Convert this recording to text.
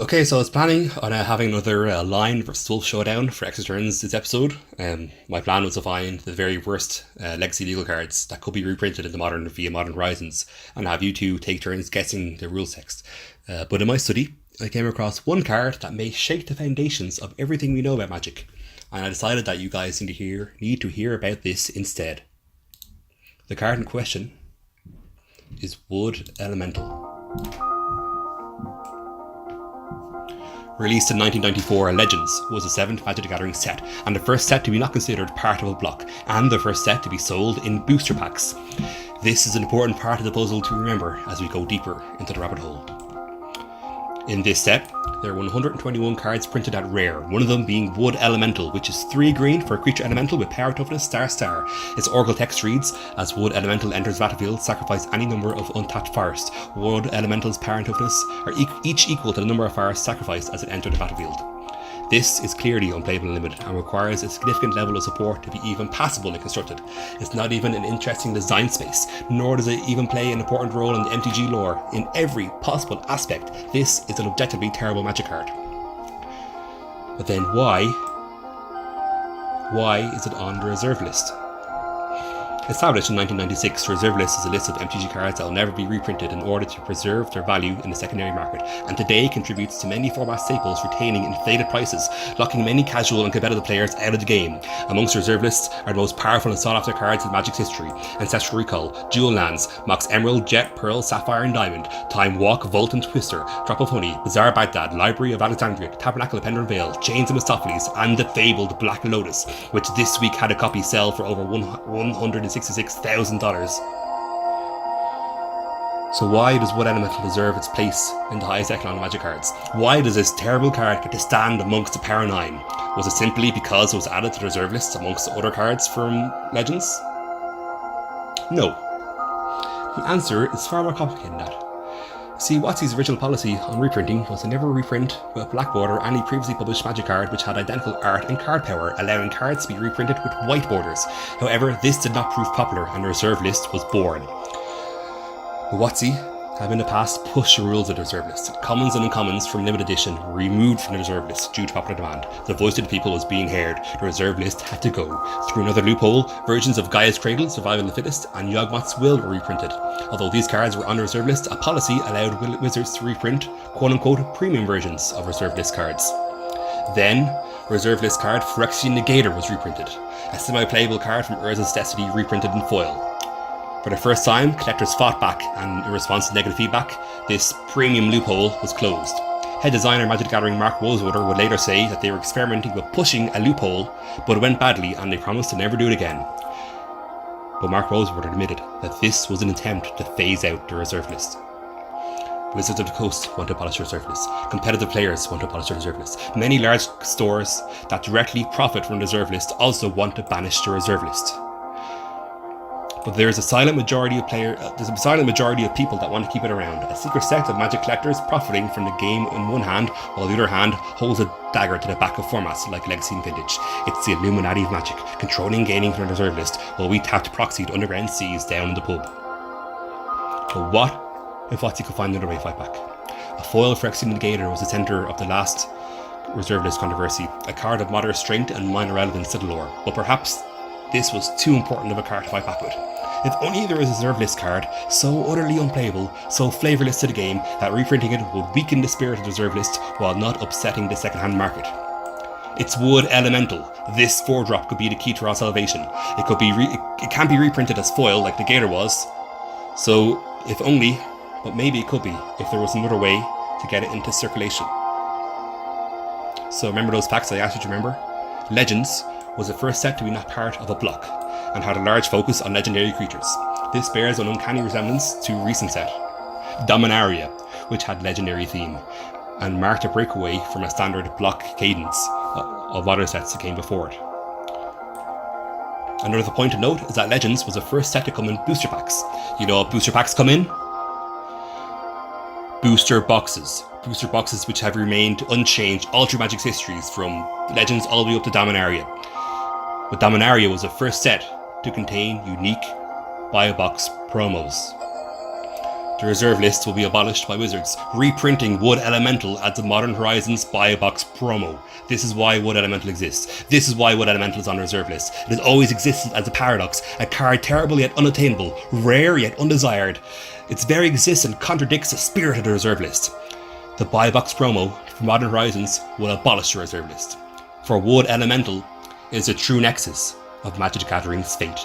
Okay, so I was planning on having another line versus wolf showdown for extra turns this episode. My plan was to find the very worst legacy legal cards that could be reprinted in the modern via Modern Horizons, and have you two take turns guessing the rules text. But in my study, I came across one card that may shake the foundations of everything we know about Magic, and I decided that you guys need to hear about this instead. The card in question is Wood Elemental. Released in 1994, Legends was the 7th Magic the Gathering set, and the first set to be not considered part of a block, and the first set to be sold in booster packs. This is an important part of the puzzle to remember as we go deeper into the rabbit hole. In this set, there are 121 cards printed at rare, one of them being Wood Elemental, which is 3 green for a creature elemental with power toughness ***. Its Oracle text reads, as Wood Elemental enters battlefield, sacrifice any number of untapped forests. Wood Elemental's power and toughness are each equal to the number of forests sacrificed as it enters the battlefield. This is clearly unplayable and limited, and requires a significant level of support to be even passable and constructed. It's not even an interesting design space, nor does it even play an important role in the MTG lore. In every possible aspect, this is an objectively terrible Magic card. But then why is it on the reserve list? Established in 1996, the reserve list is a list of MTG cards that will never be reprinted in order to preserve their value in the secondary market, and today contributes to many format staples retaining inflated prices, locking many casual and competitive players out of the game. Amongst reserve lists are the most powerful and sought after cards in Magic's history: Ancestral Recall, Jewel Lands, Mox Emerald, Jet, Pearl, Sapphire and Diamond, Time Walk, Volt and Twister, Drop of Honey, Bazaar Baghdad, Library of Alexandria, Tabernacle of Pendant Vale, Chains of Mistopheles, and the fabled Black Lotus, which this week had a copy sell for over $166,000. So why does Wood Elemental deserve its place in the highest echelon of Magic cards? Why does this terrible card get to stand amongst the Power 9? Was it simply because it was added to the reserve list amongst the other cards from Legends? No. The answer is far more complicated than that. See, WotC's original policy on reprinting was to never reprint with black border any previously published Magic card which had identical art and card power, allowing cards to be reprinted with white borders. However, this did not prove popular and the reserve list was born. WotC have in the past pushed the rules of the reserve list. Commons and uncommons from limited edition were removed from the reserve list due to popular demand. The voice of the people was being heard. The reserve list had to go. Through another loophole, versions of Gaia's Cradle, Survival of the Fittest, and Yawgmoth's Will were reprinted. Although these cards were on the reserve list, a policy allowed wizards to reprint quote-unquote premium versions of reserve list cards. Then, reserve list card Phyrexian Negator was reprinted, a semi-playable card from Urza's Destiny reprinted in foil. For the first time, collectors fought back, and in response to negative feedback, this premium loophole was closed. Head designer Magic the Gathering Mark Rosewater would later say that they were experimenting with pushing a loophole, but it went badly and they promised to never do it again. But Mark Rosewater admitted that this was an attempt to phase out the reserve list. Wizards of the Coast want to abolish the reserve list. Competitive players want to abolish the reserve list. Many large stores that directly profit from the reserve list also want to banish the reserve list. But there's a silent majority of people that want to keep it around. A secret sect of Magic collectors profiting from the game in one hand, while the other hand holds a dagger to the back of formats like Legacy and Vintage. It's the Illuminati of Magic, controlling gaming from the reserve list, while we tapped proxied underground seas down in the pub. But what if WotC could find another way to fight back? A foil Phyrexian Negator was the centre of the last reserve list controversy, a card of moderate strength and minor relevance to the lore, but perhaps this was too important of a card to fight back with. If only there was a reserve list card so utterly unplayable, so flavourless to the game, that reprinting it would weaken the spirit of the reserve list while not upsetting the second-hand market. It's Wood Elemental. This 4-drop could be the key to our salvation. It can't be reprinted as foil like the Gator was. So, if only, but maybe it could be, if there was another way to get it into circulation. So remember those facts I asked you to remember? Legends was the first set to be not part of a block, and had a large focus on legendary creatures. This bears an uncanny resemblance to a recent set, Dominaria, which had legendary theme, and marked a breakaway from a standard block cadence of other sets that came before it. Another point to note is that Legends was the first set to come in booster packs. You know what booster packs come in? Booster boxes. Booster boxes which have remained unchanged all through Magic's histories, from Legends all the way up to Dominaria. But Dominaria was the first set to contain unique buy a box promos. The reserve list will be abolished by Wizards, reprinting Wood Elemental as the Modern Horizons buy box promo. This is why Wood Elemental exists. This is why Wood Elemental is on the reserve list. It has always existed as a paradox, a card terrible yet unattainable, rare yet undesired. Its very existence contradicts the spirit of the reserve list. The buy box promo for Modern Horizons will abolish the reserve list. For Wood Elemental is a true nexus of Magic the Gathering's fate.